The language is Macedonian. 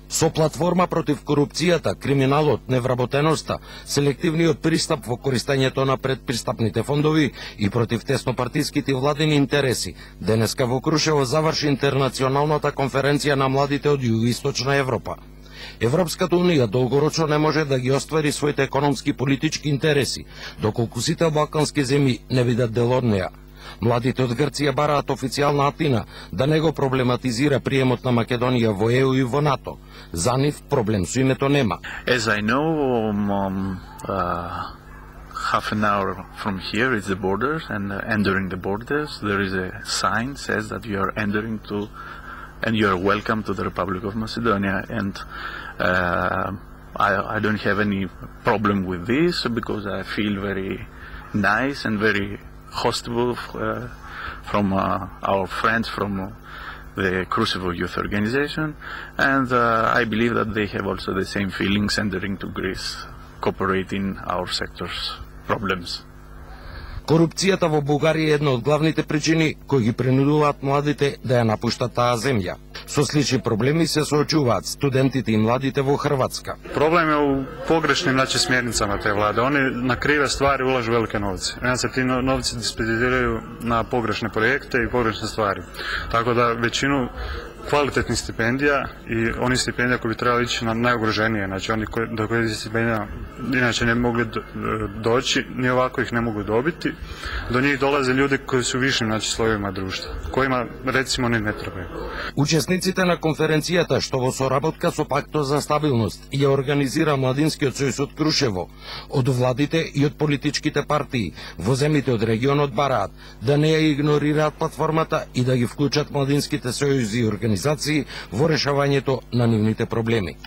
Со платформа против корупцијата, криминалот, невработеноста, селективниот пристап во користењето на предпристапните фондови и против теснопартиските владини интереси, денеска во Крушево заврши интернационалната конференција на младите од Југоисточна Европа. Европската Унија долгорочно не може да ги оствари своите економски и политички интереси, доколку сите балкански земји не бидат дел од неа. Младите од Грција бараат официјална Атина да не го проблематизира приемот на Македонија во ЕУ и во НАТО. За нив проблем со името нема. As I know, half an hour from here is the border, and entering the borders there is a sign says that you are entering to and you are welcome to the Republic of Macedonia, and I don't have any problem with this because I feel very nice and very hospitable from our friends from the Krushevo Youth Organization, and I believe that they have also the same feelings entering to Greece, cooperating our sector's problems. Корупцијата во Бугарија е една од главните причини кои ги принудуваат младите да ја напуштат таа земја. Со слични проблеми се соочуваат студентите и младите во Хрватска. Проблем е у погрешним смерницама те владе. Они на криве ствари улажу велике новци. Се ти новци диспозитирају на погрешни проекти и погрешни ствари. Така да веćinu kvalitetnih stipendija i oni stipendija koji bi trebali ići na najugroženije, znači oni do koji stipendija inače ne bi mogli doći, ni ovako ih ne mogu dobiti, do njih dolaze ljudi koji su u višim slojevima društva, kojima recimo oni ne trebaju. Учесниците на конференцијата, што во соработка со Пактот за стабилност ја организира Младинскиот сојуз од Крушево, од владите и од политичките партии во земјите од регионот бараат да не ја игнорираат платформата и да ги вклучат младинските сојузи и организации во решавањето на нивните проблеми.